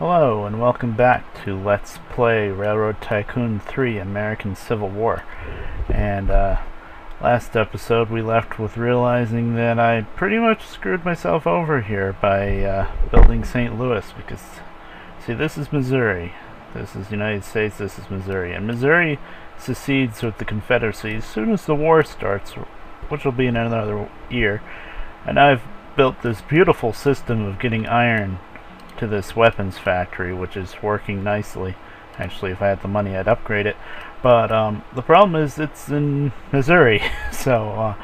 Hello and welcome back to Let's Play Railroad Tycoon 3 American Civil War. And last episode we left with realizing that I pretty much screwed myself over here by building St. Louis, because see, this is Missouri, this is the United States, this is Missouri, and Missouri secedes with the Confederacy as soon as the war starts, which will be in another year. And I've built this beautiful system of getting iron to this weapons factory, which is working nicely. Actually, if I had the money, I'd upgrade it. But the problem is it's in Missouri, so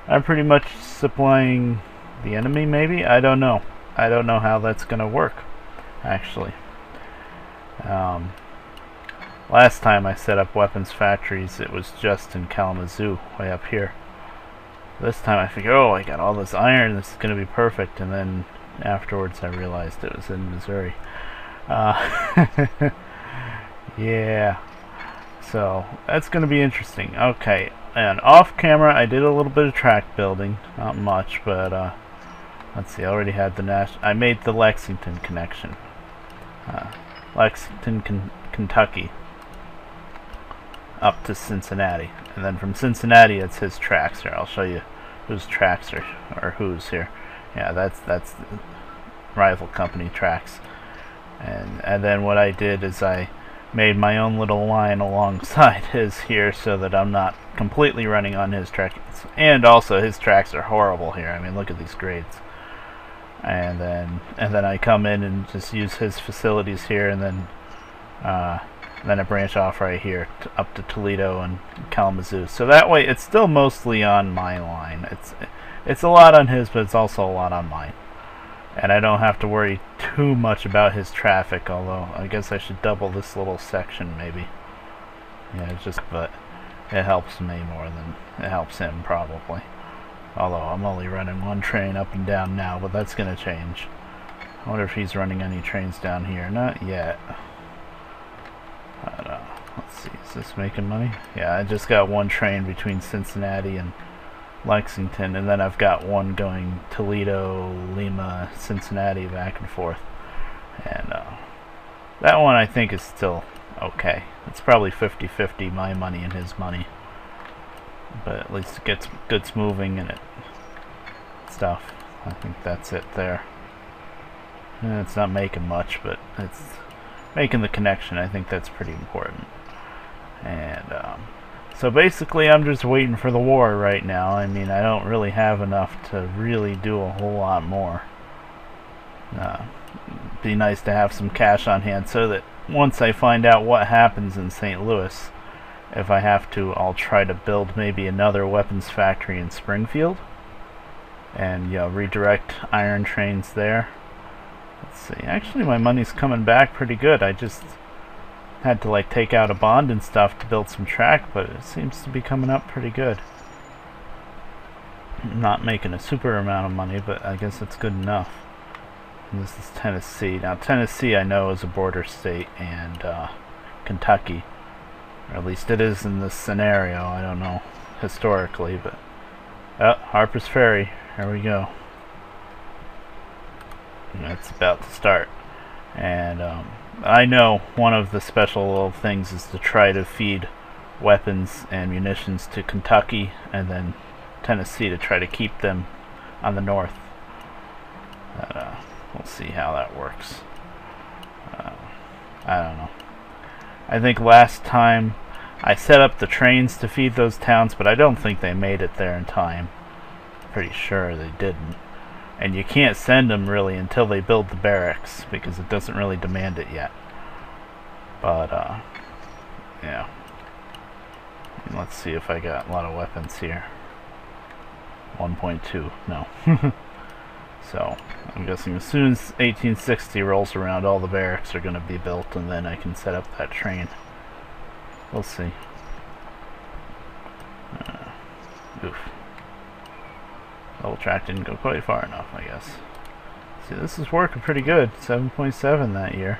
I'm pretty much supplying the enemy, maybe? I don't know. I don't know how that's going to work, actually. Last time I set up weapons factories, it was just in Kalamazoo, way up here. This time I figured, oh, I got all this iron, this is going to be perfect, and then afterwards I realized it was in Missouri. Yeah, so that's going to be interesting. Okay, and off camera I did a little bit of track building, not much, but let's see, I already had the I made the Lexington connection. Lexington, Kentucky up to Cincinnati, and then from Cincinnati it's his tracks here. I'll show you whose tracks are, or whose here. Yeah, that's rival company tracks. And then what I did is I made my own little line alongside his here, so that I'm not completely running on his tracks. And also his tracks are horrible here. I mean, look at these grades. And then I come in and just use his facilities here, and then I branch off right here up to Toledo and Kalamazoo. So that way it's still mostly on my line. It's a lot on his, but it's also a lot on mine. And I don't have to worry too much about his traffic, although I guess I should double this little section maybe. Yeah, but it helps me more than it helps him, probably. Although I'm only running one train up and down now, but that's going to change. I wonder if he's running any trains down here. Not yet. Let's see, is this making money? Yeah, I just got one train between Cincinnati and Lexington, and then I've got one going Toledo, Lima, Cincinnati, back and forth. And that one I think is still okay. It's probably 50-50 my money and his money, but at least it gets moving and stuff. I think that's it there. And it's not making much, but it's making the connection. I think that's pretty important. And so basically I'm just waiting for the war right now. I mean, I don't really have enough to really do a whole lot more. Be nice to have some cash on hand, so that once I find out what happens in St. Louis, if I have to, I'll try to build maybe another weapons factory in Springfield, and redirect iron trains there. Let's see, actually my money's coming back pretty good. I just had to take out a bond and stuff to build some track, but it seems to be coming up pretty good. I'm not making a super amount of money, but I guess it's good enough. And this is Tennessee. Now Tennessee I know is a border state, and Kentucky, or at least it is in this scenario. I don't know historically, but Harper's Ferry, here we go. And it's about to start. And I know one of the special little things is to try to feed weapons and munitions to Kentucky, and then Tennessee to try to keep them on the north. We'll see how that works. I don't know. I think last time I set up the trains to feed those towns, but I don't think they made it there in time. Pretty sure they didn't. And you can't send them really until they build the barracks, because it doesn't really demand it yet. But yeah. And let's see if I got a lot of weapons here. 1.2, no. So I'm guessing as soon as 1860 rolls around, all the barracks are going to be built, and then I can set up that train. We'll see. Oof. Double track didn't go quite far enough, I guess. See, this is working pretty good. 7.7 that year.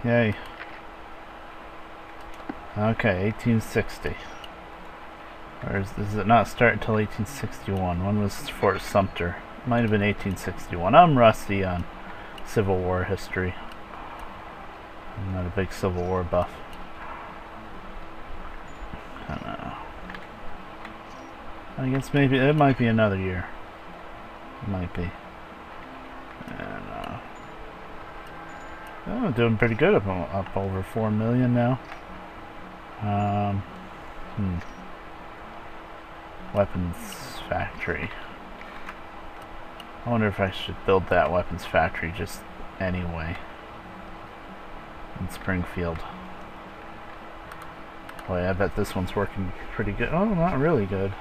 Yay. Okay, 1860. Or does it not start until 1861? When was Fort Sumter? Might have been 1861. I'm rusty on Civil War history. I'm not a big Civil War buff. I don't know. I guess maybe it might be another year. It might be. And oh, doing pretty good. Up over 4 million now. Weapons factory. I wonder if I should build that weapons factory just anyway. In Springfield. Boy, I bet this one's working pretty good. Oh, not really good.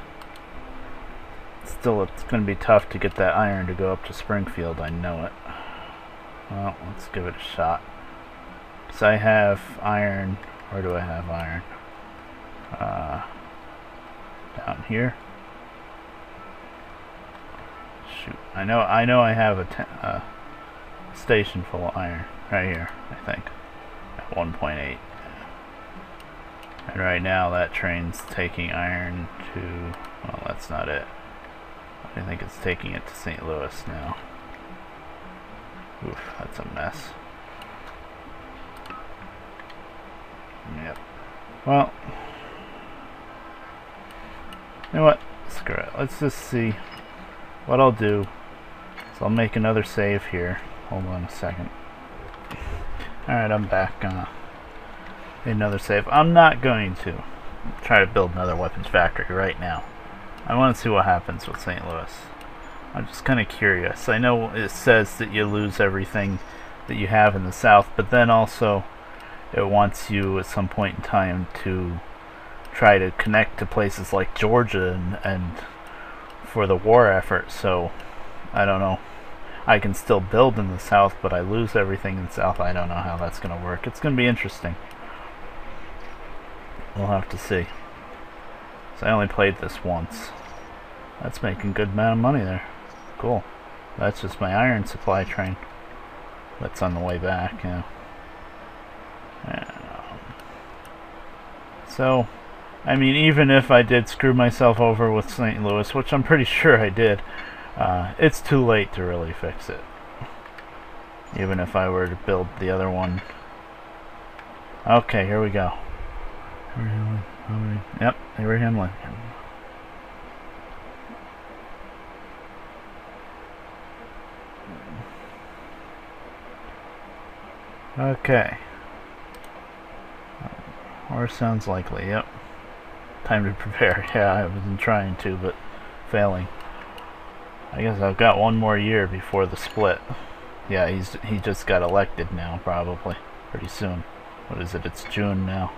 Still, it's going to be tough to get that iron to go up to Springfield, I know it. Well, let's give it a shot. So I have iron. Where do I have iron? Down here. Shoot, I know I have a station full of iron right here, I think, at 1.8. And right now that train's taking iron to, well, that's not it. I think it's taking it to St. Louis now. Oof, that's a mess. Yep. Well, you know what? Screw it. Let's just see. What I'll do is I'll make another save here. Hold on a second. Alright, I'm back. Another save. I'm not going to try to build another weapons factory right now. I want to see what happens with St. Louis. I'm just kind of curious. I know it says that you lose everything that you have in the South, but then also it wants you at some point in time to try to connect to places like Georgia and for the war effort. So I don't know. I can still build in the South, but I lose everything in the South. I don't know how that's going to work. It's going to be interesting. We'll have to see. So I only played this once. That's making a good amount of money there. Cool. That's just my iron supply train. That's on the way back, yeah. And, so, I mean, even if I did screw myself over with St. Louis, which I'm pretty sure I did, it's too late to really fix it. Even if I were to build the other one. Okay, here we go. Yep, Abraham Lincoln. Okay. Or sounds likely, yep. Time to prepare. Yeah, I've been trying to, but failing. I guess I've got one more year before the split. Yeah, he just got elected now, probably. Pretty soon. What is it? It's June now.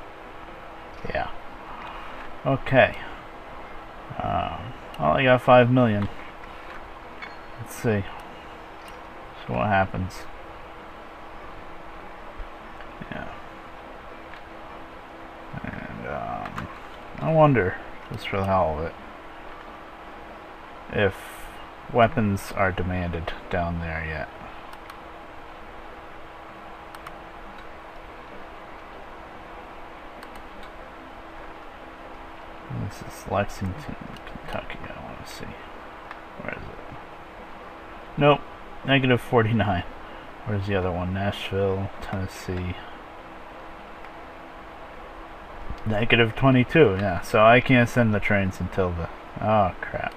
Yeah. Okay. Well, I got 5 million. Let's see. So what happens? Yeah. And I wonder, just for the hell of it, if weapons are demanded down there yet. This is Lexington, Kentucky. I want to see. Where is it? Nope. Negative 49. Where's the other one? Nashville, Tennessee. Negative 22. Yeah. So I can't send the trains until the. Oh crap.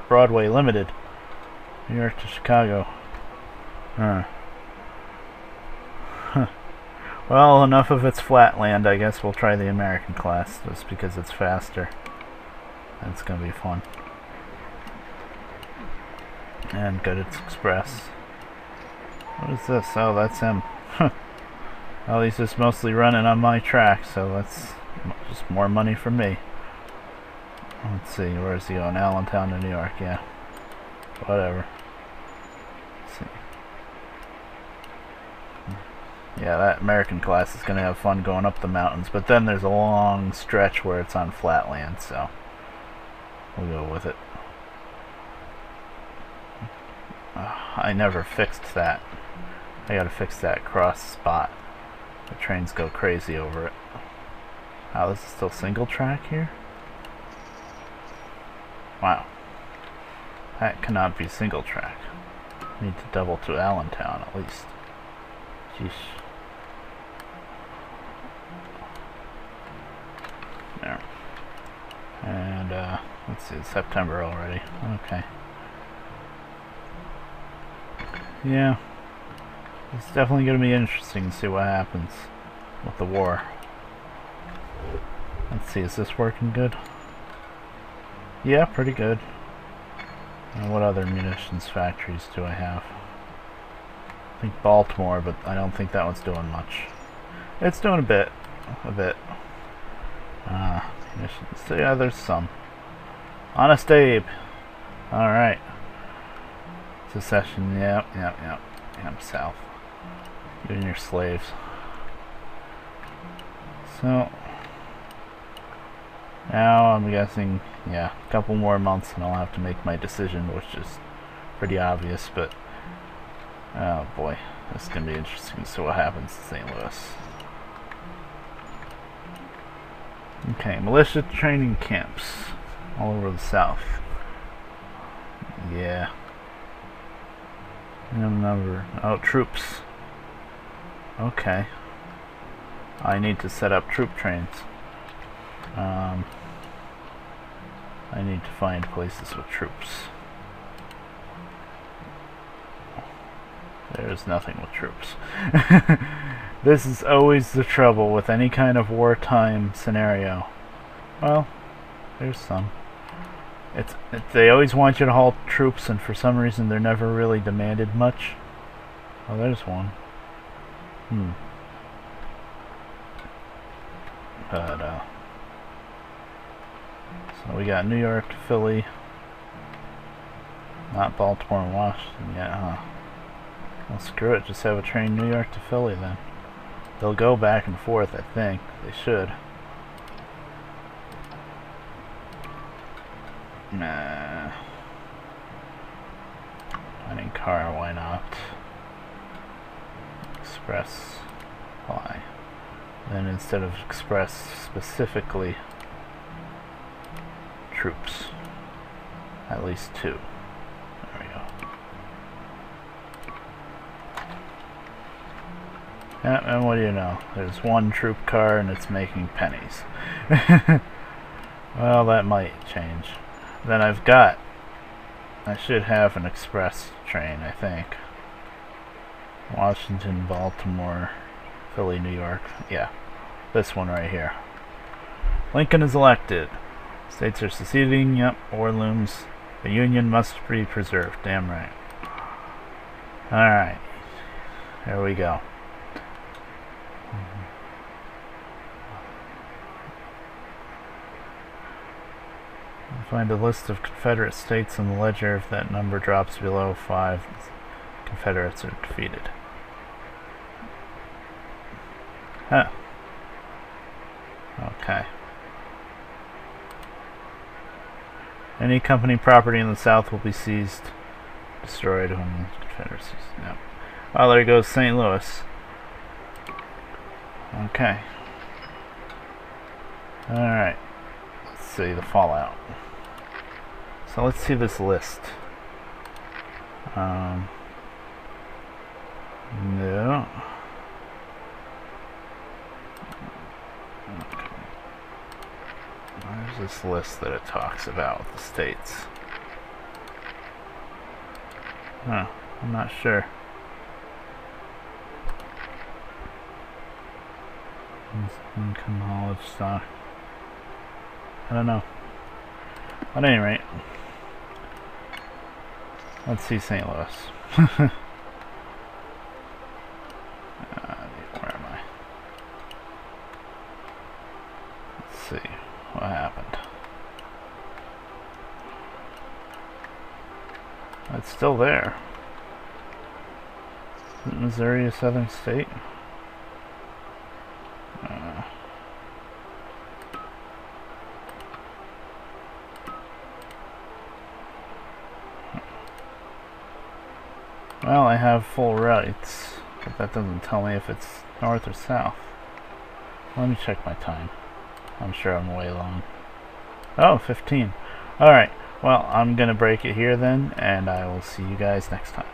Broadway Limited. New York to Chicago. Huh. Well, enough of its flatland. I guess we'll try the American class just because it's faster. That's gonna be fun. And good, it's express. What is this? Oh, that's him. Well, he's just mostly running on my track, so that's just more money for me. Let's see, where's he going? Allentown to New York, yeah. Whatever. Let's see. Yeah, that American class is going to have fun going up the mountains, but then there's a long stretch where it's on flat land, so we'll go with it. I never fixed that. I gotta fix that cross spot. The trains go crazy over it. Wow, this is still single track here? Wow. That cannot be single track. Need to double to Allentown at least. Jeez. There. And let's see, it's September already. Okay. Yeah. It's definitely going to be interesting to see what happens with the war. Let's see, is this working good? Yeah, pretty good. And what other munitions factories do I have? I think Baltimore, but I don't think that one's doing much. It's doing a bit. Munitions. So yeah, there's some. Honest Abe. Alright. Secession, yep, south. You and your slaves. So, now I'm guessing, yeah, a couple more months and I'll have to make my decision, which is pretty obvious, but, oh boy, this is going to be interesting to see what happens in St. Louis. Okay, militia training camps all over the South. Yeah. Troops. Okay. I need to set up troop trains. I need to find places with troops. There's nothing with troops. This is always the trouble with any kind of wartime scenario. Well, there's some. They always want you to halt troops, and for some reason they're never really demanded much. Oh, there's one. But, so we got New York to Philly. Not Baltimore and Washington yet, huh? Well, screw it, just have a train New York to Philly then. They'll go back and forth, I think. They should. Nah. Finding car, why not? Express. Why? Then instead of express, specifically troops. At least 2. There we go. Yeah, and what do you know? There's one troop car and it's making pennies. Well, that might change. Then I should have an express train, I think. Washington, Baltimore, Philly, New York. Yeah, this one right here. Lincoln is elected. States are seceding. Yep, war looms. The Union must be preserved. Damn right. Alright. There we go. Find a list of Confederate states in the ledger. If that number drops below 5, Confederates are defeated. Huh. Okay. Any company property in the South will be seized, destroyed when the Confederacy. Yep. Well, there goes St. Louis. Okay. Alright. Let's see the fallout. So let's see this list. No. Okay. Where's this list that it talks about the states? Huh, I'm not sure. Income, knowledge, stock. I don't know. At any rate, let's see St. Louis. Where am I? Let's see what happened. It's still there. Isn't Missouri a southern state? Well, I have full rights, but that doesn't tell me if it's north or south. Let me check my time. I'm sure I'm way long. Oh, 15. Alright, well, I'm gonna break it here then, and I will see you guys next time.